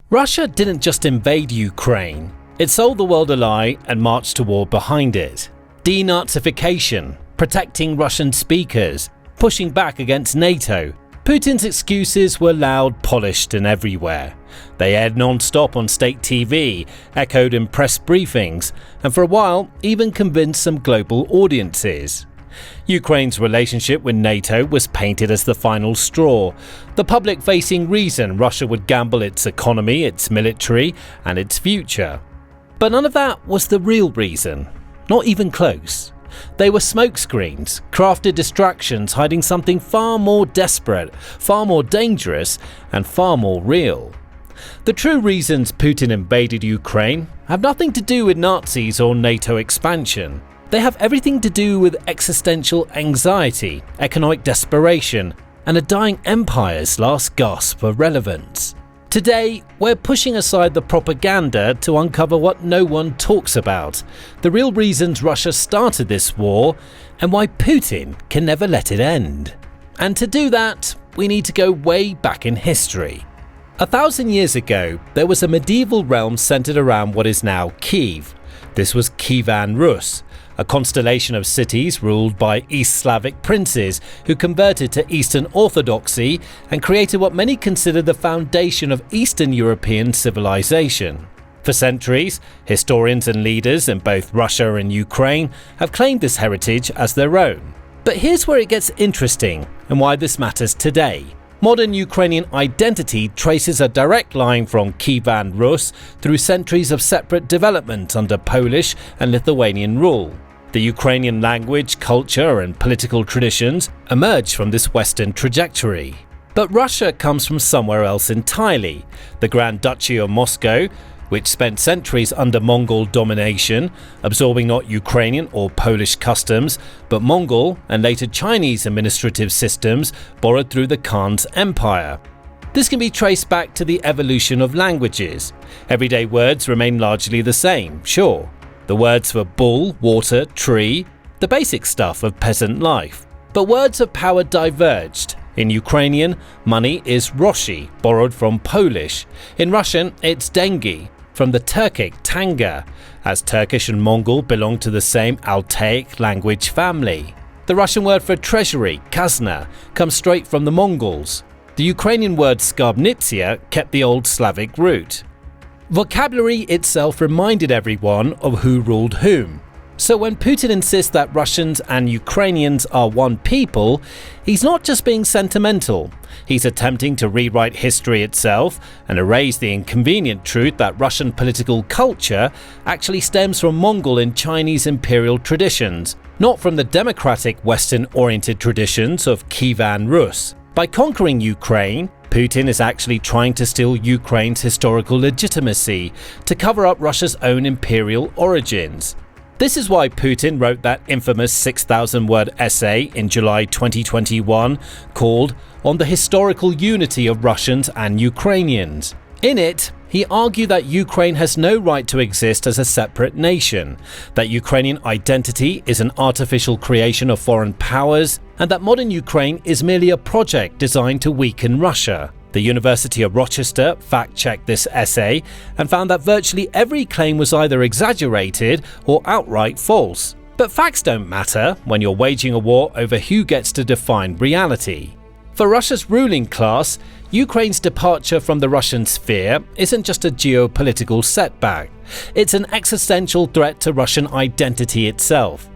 Russia didn't just invade Ukraine, it sold the world a lie and marched to war behind it. Denazification, protecting Russian speakers, pushing back against NATO. Putin's excuses were loud, polished and everywhere. They aired non-stop on state TV, echoed in press briefings, and for a while even convinced some global audiences. Ukraine's relationship with NATO was painted as the final straw, the public-facing reason Russia would gamble its economy, its military, and its future. But none of that was the real reason, not even close. They were smokescreens, crafted distractions hiding something far more desperate, far more dangerous, and far more real. The true reasons Putin invaded Ukraine have nothing to do with Nazis or NATO expansion. They have everything to do with existential anxiety, economic desperation, and a dying empire's last gasp of relevance. Today, we're pushing aside the propaganda to uncover what no one talks about, the real reasons Russia started this war, and why Putin can never let it end. And to do that, we need to go way back in history. 1,000 years ago, there was a medieval realm centered around what is now Kiev. This was Kievan Rus, a constellation of cities ruled by East Slavic princes who converted to Eastern Orthodoxy and created what many consider the foundation of Eastern European civilization. For centuries, historians and leaders in both Russia and Ukraine have claimed this heritage as their own. But here's where it gets interesting and why this matters today. Modern Ukrainian identity traces a direct line from Kievan Rus through centuries of separate development under Polish and Lithuanian rule. The Ukrainian language, culture and political traditions emerge from this Western trajectory. But Russia comes from somewhere else entirely. The Grand Duchy of Moscow, which spent centuries under Mongol domination, absorbing not Ukrainian or Polish customs, but Mongol and later Chinese administrative systems borrowed through the Khan's empire. This can be traced back to the evolution of languages. Everyday words remain largely the same, sure. The words for bull, water, tree, the basic stuff of peasant life. But words of power diverged. In Ukrainian, money is roshi, borrowed from Polish. In Russian, it's dengi, from the Turkic tanga, as Turkish and Mongol belong to the same Altaic language family. The Russian word for treasury, kazna, comes straight from the Mongols. The Ukrainian word skarbnitsia kept the old Slavic root. Vocabulary itself reminded everyone of who ruled whom. So when Putin insists that Russians and Ukrainians are one people, he's not just being sentimental. He's attempting to rewrite history itself and erase the inconvenient truth that Russian political culture actually stems from Mongol and Chinese imperial traditions, not from the democratic Western-oriented traditions of Kievan Rus. By conquering Ukraine, Putin is actually trying to steal Ukraine's historical legitimacy to cover up Russia's own imperial origins. This is why Putin wrote that infamous 6,000-word essay in July 2021 called On the Historical Unity of Russians and Ukrainians. In it, he argued that Ukraine has no right to exist as a separate nation, that Ukrainian identity is an artificial creation of foreign powers, and that modern Ukraine is merely a project designed to weaken Russia. The University of Rochester fact-checked this essay and found that virtually every claim was either exaggerated or outright false. But facts don't matter when you're waging a war over who gets to define reality. For Russia's ruling class, Ukraine's departure from the Russian sphere isn't just a geopolitical setback. It's an existential threat to Russian identity itself.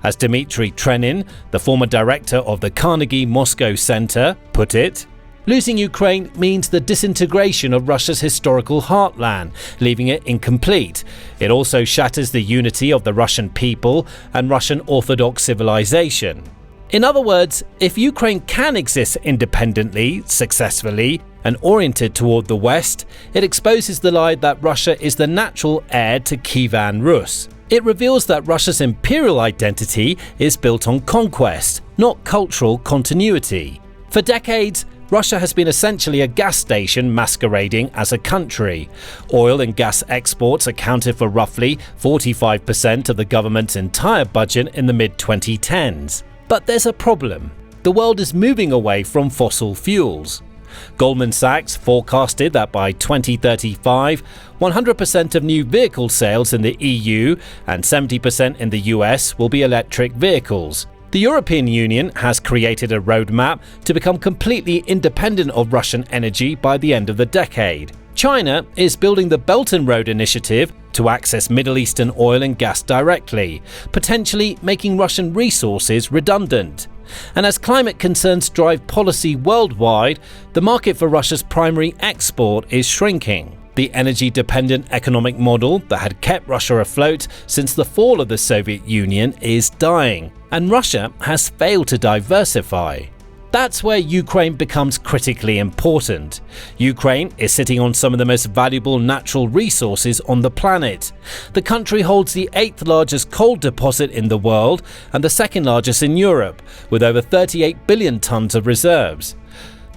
As Dmitry Trenin, the former director of the Carnegie Moscow Center, put it, losing Ukraine means the disintegration of Russia's historical heartland, leaving it incomplete. It also shatters the unity of the Russian people and Russian Orthodox civilization. In other words, if Ukraine can exist independently, successfully, and oriented toward the West, it exposes the lie that Russia is the natural heir to Kievan Rus. It reveals that Russia's imperial identity is built on conquest, not cultural continuity. For decades, Russia has been essentially a gas station masquerading as a country. Oil and gas exports accounted for roughly 45% of the government's entire budget in the mid-2010s. But there's a problem. The world is moving away from fossil fuels. Goldman Sachs forecasted that by 2035, 100% of new vehicle sales in the EU and 70% in the US will be electric vehicles. The European Union has created a roadmap to become completely independent of Russian energy by the end of the decade. China is building the Belt and Road Initiative to access Middle Eastern oil and gas directly, potentially making Russian resources redundant. And as climate concerns drive policy worldwide, the market for Russia's primary export is shrinking. The energy-dependent economic model that had kept Russia afloat since the fall of the Soviet Union is dying, and Russia has failed to diversify. That's where Ukraine becomes critically important. Ukraine is sitting on some of the most valuable natural resources on the planet. The country holds the 8th largest coal deposit in the world and the 2nd largest in Europe, with over 38 billion tons of reserves.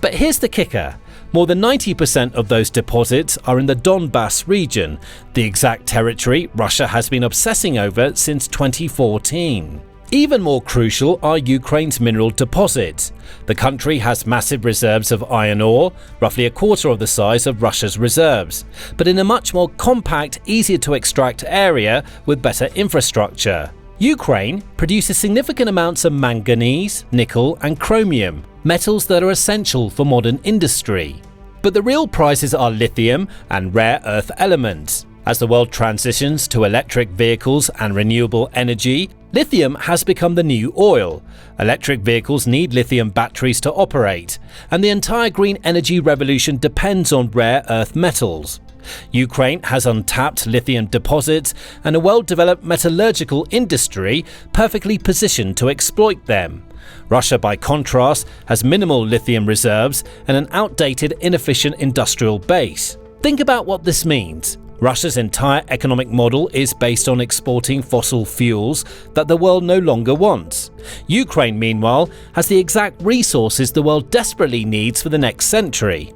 But here's the kicker. More than 90% of those deposits are in the Donbas region, the exact territory Russia has been obsessing over since 2014. Even more crucial are Ukraine's mineral deposits. The country has massive reserves of iron ore, roughly a quarter of the size of Russia's reserves, but in a much more compact, easier to extract area with better infrastructure. Ukraine produces significant amounts of manganese, nickel and chromium, metals that are essential for modern industry. But the real prizes are lithium and rare earth elements. As the world transitions to electric vehicles and renewable energy, lithium has become the new oil. Electric vehicles need lithium batteries to operate, and the entire green energy revolution depends on rare earth metals. Ukraine has untapped lithium deposits and a well-developed metallurgical industry perfectly positioned to exploit them. Russia, by contrast, has minimal lithium reserves and an outdated, inefficient industrial base. Think about what this means. Russia's entire economic model is based on exporting fossil fuels that the world no longer wants. Ukraine, meanwhile, has the exact resources the world desperately needs for the next century.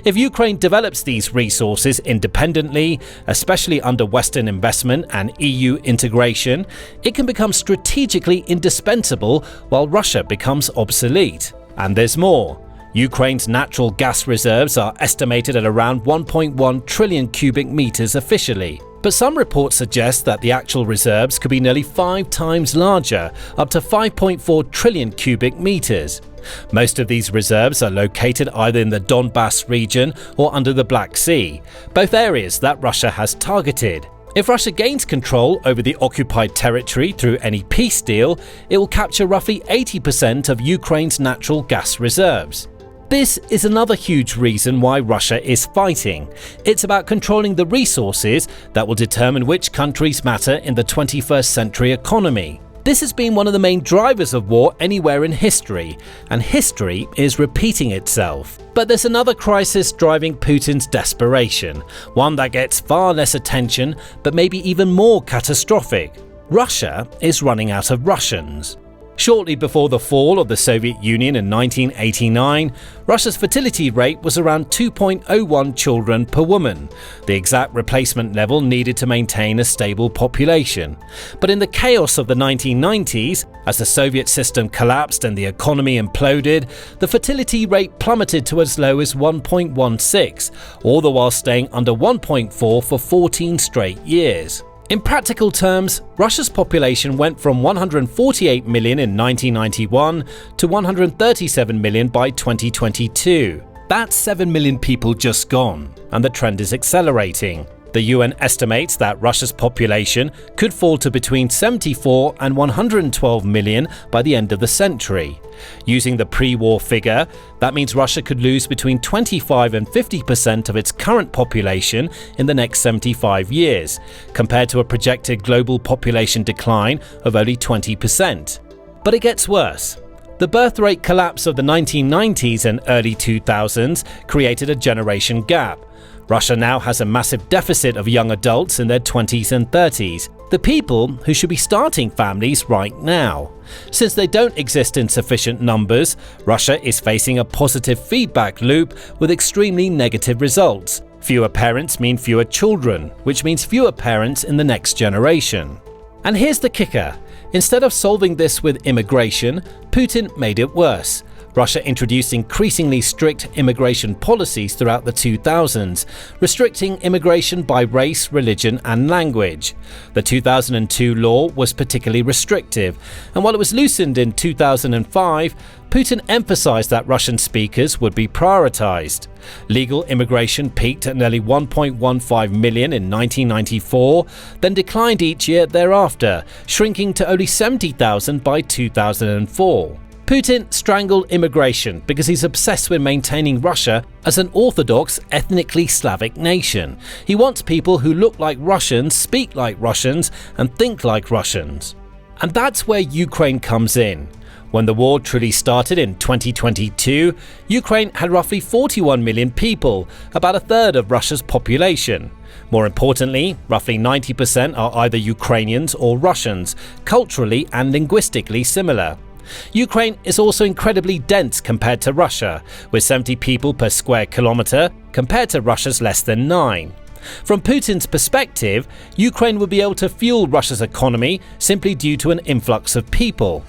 If Ukraine develops these resources independently, especially under Western investment and EU integration, it can become strategically indispensable while Russia becomes obsolete. And there's more. Ukraine's natural gas reserves are estimated at around 1.1 trillion cubic meters officially, but some reports suggest that the actual reserves could be nearly 5 times larger, up to 5.4 trillion cubic meters. Most of these reserves are located either in the Donbas region or under the Black Sea, both areas that Russia has targeted. If Russia gains control over the occupied territory through any peace deal, it will capture roughly 80% of Ukraine's natural gas reserves. This is another huge reason why Russia is fighting. It's about controlling the resources that will determine which countries matter in the 21st century economy. This has been one of the main drivers of war anywhere in history, and history is repeating itself. But there's another crisis driving Putin's desperation, one that gets far less attention but maybe even more catastrophic. Russia is running out of Russians. Shortly before the fall of the Soviet Union in 1989, Russia's fertility rate was around 2.01 children per woman, the exact replacement level needed to maintain a stable population. But in the chaos of the 1990s, as the Soviet system collapsed and the economy imploded, the fertility rate plummeted to as low as 1.16, all the while staying under 1.4 for 14 straight years. In practical terms, Russia's population went from 148 million in 1991 to 137 million by 2022. That's 7 million people just gone, and the trend is accelerating. The UN estimates that Russia's population could fall to between 74 and 112 million by the end of the century. Using the pre-war figure, that means Russia could lose between 25 and 50% of its current population in the next 75 years, compared to a projected global population decline of only 20%. But it gets worse. The birth rate collapse of the 1990s and early 2000s created a generation gap. Russia now has a massive deficit of young adults in their 20s and 30s, the people who should be starting families right now. Since they don't exist in sufficient numbers, Russia is facing a positive feedback loop with extremely negative results. Fewer parents mean fewer children, which means fewer parents in the next generation. And here's the kicker. Instead of solving this with immigration, Putin made it worse. Russia introduced increasingly strict immigration policies throughout the 2000s, restricting immigration by race, religion and language. The 2002 law was particularly restrictive, and while it was loosened in 2005, Putin emphasized that Russian speakers would be prioritized. Legal immigration peaked at nearly 1.15 million in 1994, then declined each year thereafter, shrinking to only 70,000 by 2004. Putin strangled immigration because he's obsessed with maintaining Russia as an orthodox, ethnically Slavic nation. He wants people who look like Russians, speak like Russians, and think like Russians. And that's where Ukraine comes in. When the war truly started in 2022, Ukraine had roughly 41 million people, about a third of Russia's population. More importantly, roughly 90% are either Ukrainians or Russians, culturally and linguistically similar. Ukraine is also incredibly dense compared to Russia, with 70 people per square kilometre compared to Russia's less than 9. From Putin's perspective, Ukraine would be able to fuel Russia's economy simply due to an influx of people.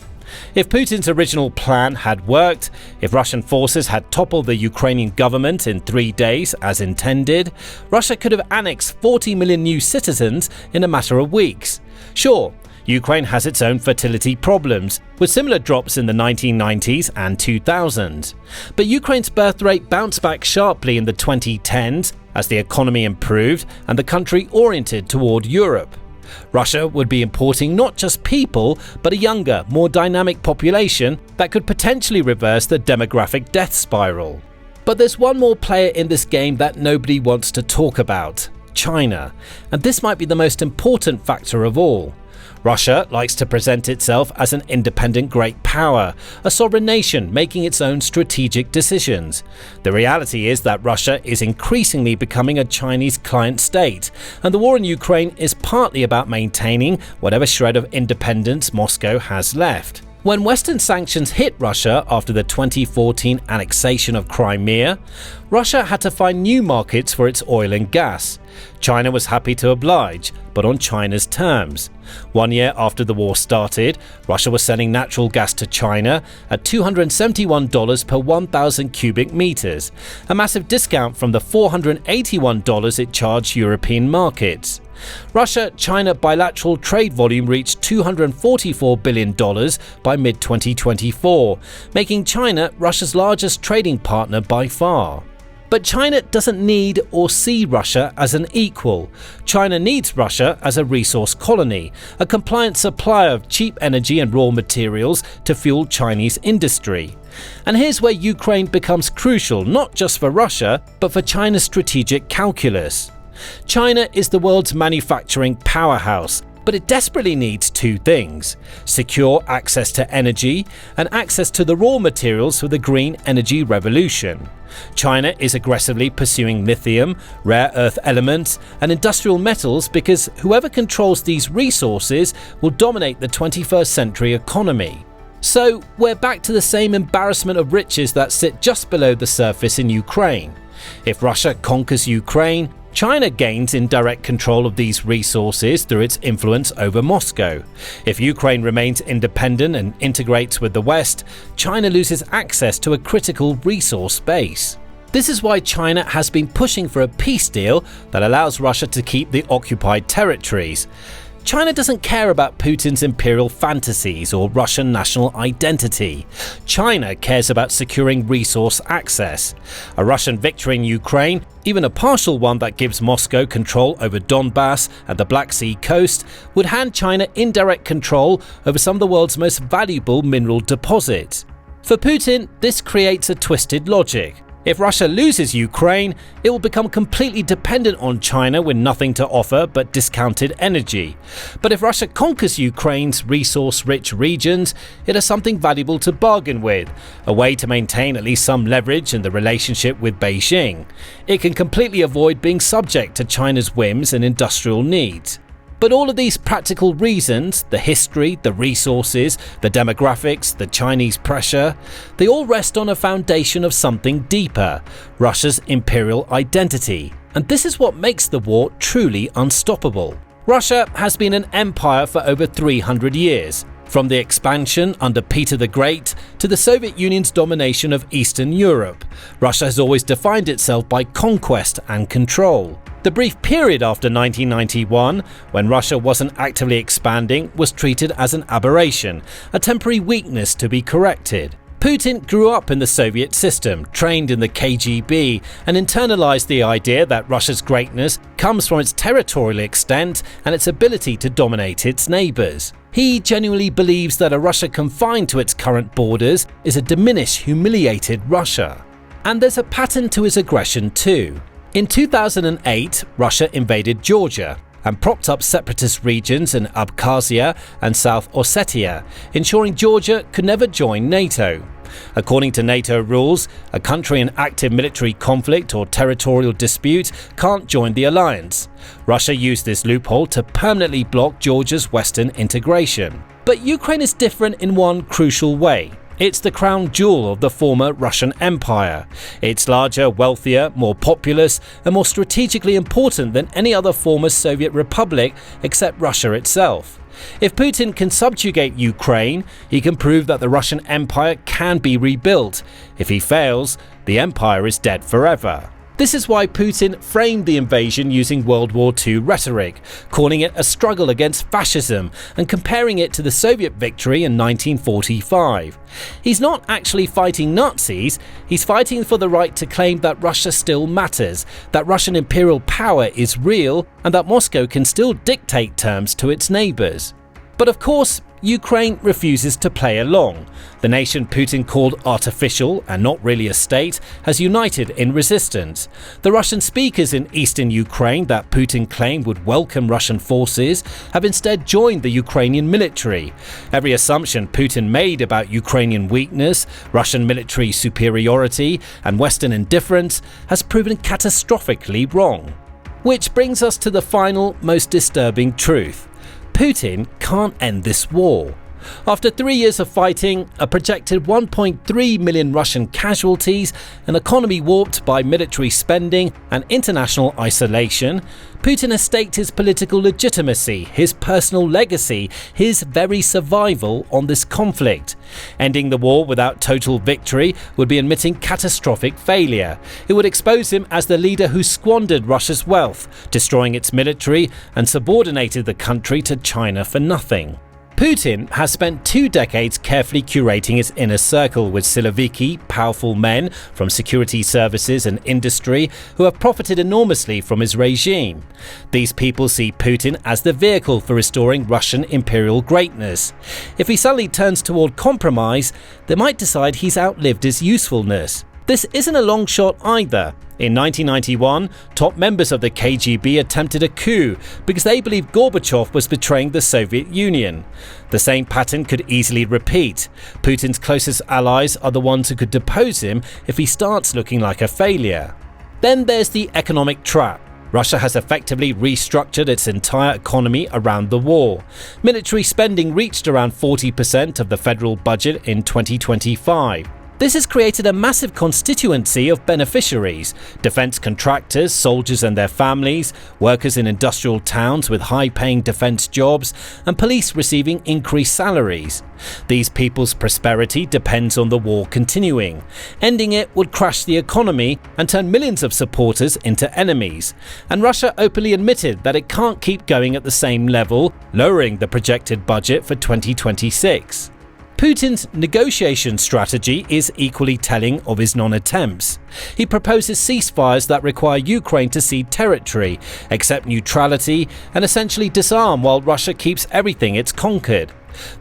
If Putin's original plan had worked, if Russian forces had toppled the Ukrainian government in 3 days as intended, Russia could have annexed 40 million new citizens in a matter of weeks. Sure, Ukraine has its own fertility problems, with similar drops in the 1990s and 2000s. But Ukraine's birth rate bounced back sharply in the 2010s as the economy improved and the country oriented toward Europe. Russia would be importing not just people, but a younger, more dynamic population that could potentially reverse the demographic death spiral. But there's one more player in this game that nobody wants to talk about: China. And this might be the most important factor of all. Russia likes to present itself as an independent great power, a sovereign nation making its own strategic decisions. The reality is that Russia is increasingly becoming a Chinese client state, and the war in Ukraine is partly about maintaining whatever shred of independence Moscow has left. When Western sanctions hit Russia after the 2014 annexation of Crimea, Russia had to find new markets for its oil and gas. China was happy to oblige, but on China's terms. 1 year after the war started, Russia was selling natural gas to China at $271 per 1,000 cubic meters, a massive discount from the $481 it charged European markets. Russia-China bilateral trade volume reached $244 billion by mid-2024, making China Russia's largest trading partner by far. But China doesn't need or see Russia as an equal. China needs Russia as a resource colony, a compliant supplier of cheap energy and raw materials to fuel Chinese industry. And here's where Ukraine becomes crucial, not just for Russia, but for China's strategic calculus. China is the world's manufacturing powerhouse, but it desperately needs two things: secure access to energy and access to the raw materials for the green energy revolution. China is aggressively pursuing lithium, rare earth elements, and industrial metals because whoever controls these resources will dominate the 21st century economy. So we're back to the same embarrassment of riches that sit just below the surface in Ukraine. If Russia conquers Ukraine, China gains indirect control of these resources through its influence over Moscow. If Ukraine remains independent and integrates with the West, China loses access to a critical resource base. This is why China has been pushing for a peace deal that allows Russia to keep the occupied territories. China doesn't care about Putin's imperial fantasies or Russian national identity. China cares about securing resource access. A Russian victory in Ukraine, even a partial one that gives Moscow control over Donbass and the Black Sea coast, would hand China indirect control over some of the world's most valuable mineral deposits. For Putin, this creates a twisted logic. If Russia loses Ukraine, it will become completely dependent on China with nothing to offer but discounted energy. But if Russia conquers Ukraine's resource-rich regions, it has something valuable to bargain with, a way to maintain at least some leverage in the relationship with Beijing. It can completely avoid being subject to China's whims and industrial needs. But all of these practical reasons, the history, the resources, the demographics, the Chinese pressure, they all rest on a foundation of something deeper: Russia's imperial identity. And this is what makes the war truly unstoppable. Russia has been an empire for over 300 years. From the expansion under Peter the Great to the Soviet Union's domination of Eastern Europe, Russia has always defined itself by conquest and control. The brief period after 1991, when Russia wasn't actively expanding, was treated as an aberration, a temporary weakness to be corrected. Putin grew up in the Soviet system, trained in the KGB, and internalized the idea that Russia's greatness comes from its territorial extent and its ability to dominate its neighbors. He genuinely believes that a Russia confined to its current borders is a diminished, humiliated Russia. And there's a pattern to his aggression too. In 2008, Russia invaded Georgia and propped up separatist regions in Abkhazia and South Ossetia, ensuring Georgia could never join NATO. According to NATO rules, a country in active military conflict or territorial dispute can't join the alliance. Russia used this loophole to permanently block Georgia's Western integration. But Ukraine is different in one crucial way. It's the crown jewel of the former Russian Empire. It's larger, wealthier, more populous, and more strategically important than any other former Soviet republic except Russia itself. If Putin can subjugate Ukraine, he can prove that the Russian Empire can be rebuilt. If he fails, the empire is dead forever. This is why Putin framed the invasion using World War II rhetoric, calling it a struggle against fascism and comparing it to the Soviet victory in 1945. He's not actually fighting Nazis, he's fighting for the right to claim that Russia still matters, that Russian imperial power is real, and that Moscow can still dictate terms to its neighbors. But of course, Ukraine refuses to play along. The nation Putin called artificial and not really a state has united in resistance. The Russian speakers in eastern Ukraine that Putin claimed would welcome Russian forces have instead joined the Ukrainian military. Every assumption Putin made about Ukrainian weakness, Russian military superiority, and Western indifference has proven catastrophically wrong. Which brings us to the final, most disturbing truth. Putin can't end this war. After 3 years of fighting, a projected 1.3 million Russian casualties, an economy warped by military spending and international isolation, Putin has staked his political legitimacy, his personal legacy, his very survival on this conflict. Ending the war without total victory would be admitting catastrophic failure. It would expose him as the leader who squandered Russia's wealth, destroying its military and subordinated the country to China for nothing. Putin has spent 2 decades carefully curating his inner circle with Siloviki, powerful men from security services and industry who have profited enormously from his regime. These people see Putin as the vehicle for restoring Russian imperial greatness. If he suddenly turns toward compromise, they might decide he's outlived his usefulness. This isn't a long shot either. In 1991, top members of the KGB attempted a coup because they believed Gorbachev was betraying the Soviet Union. The same pattern could easily repeat. Putin's closest allies are the ones who could depose him if he starts looking like a failure. Then there's the economic trap. Russia has effectively restructured its entire economy around the war. Military spending reached around 40% of the federal budget in 2025. This has created a massive constituency of beneficiaries: defense contractors, soldiers and their families, workers in industrial towns with high-paying defense jobs, and police receiving increased salaries. These people's prosperity depends on the war continuing. Ending it would crash the economy and turn millions of supporters into enemies. And Russia openly admitted that it can't keep going at the same level, lowering the projected budget for 2026. Putin's negotiation strategy is equally telling of his non-attempts. He proposes ceasefires that require Ukraine to cede territory, accept neutrality, and essentially disarm while Russia keeps everything it's conquered.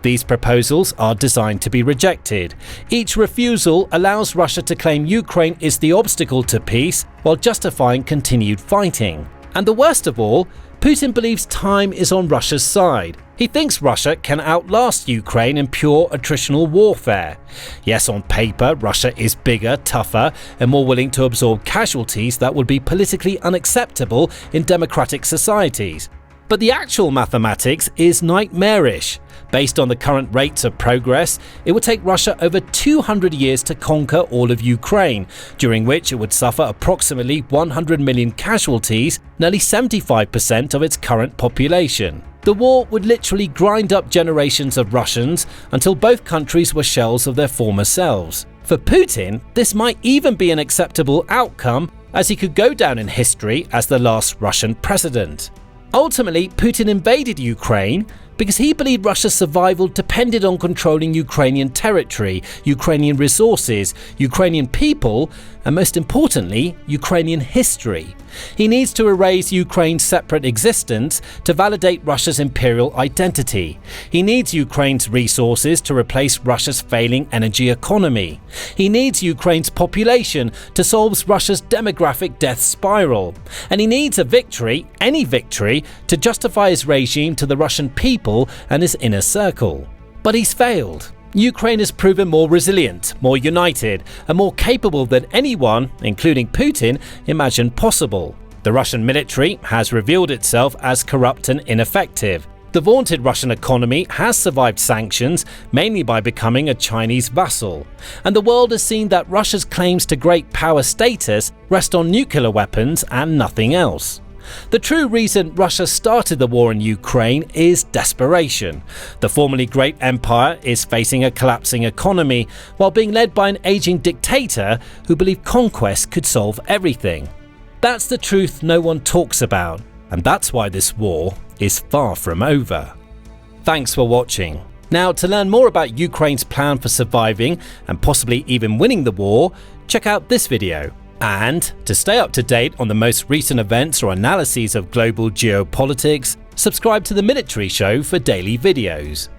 These proposals are designed to be rejected. Each refusal allows Russia to claim Ukraine is the obstacle to peace while justifying continued fighting. And the worst of all, Putin believes time is on Russia's side. He thinks Russia can outlast Ukraine in pure attritional warfare. Yes, on paper, Russia is bigger, tougher, and more willing to absorb casualties that would be politically unacceptable in democratic societies. But the actual mathematics is nightmarish. Based on the current rates of progress, it would take Russia over 200 years to conquer all of Ukraine, during which it would suffer approximately 100 million casualties, nearly 75% of its current population. The war would literally grind up generations of Russians until both countries were shells of their former selves. For Putin, this might even be an acceptable outcome, as he could go down in history as the last Russian president. Ultimately, Putin invaded Ukraine because he believed Russia's survival depended on controlling Ukrainian territory, Ukrainian resources, Ukrainian people, and most importantly, Ukrainian history. He needs to erase Ukraine's separate existence to validate Russia's imperial identity. He needs Ukraine's resources to replace Russia's failing energy economy. He needs Ukraine's population to solve Russia's demographic death spiral. And he needs a victory, any victory, to justify his regime to the Russian people and his inner circle. But he's failed. Ukraine has proven more resilient, more united, and more capable than anyone, including Putin, imagined possible. The Russian military has revealed itself as corrupt and ineffective. The vaunted Russian economy has survived sanctions, mainly by becoming a Chinese vassal. And the world has seen that Russia's claims to great power status rest on nuclear weapons and nothing else. The true reason Russia started the war in Ukraine is desperation. The formerly great empire is facing a collapsing economy while being led by an aging dictator who believed conquest could solve everything. That's the truth no one talks about, and that's why this war is far from over. Thanks for watching. Now, to learn more about Ukraine's plan for surviving and possibly even winning the war, check out this video. And to stay up to date on the most recent events or analyses of global geopolitics, subscribe to The Military Show for daily videos.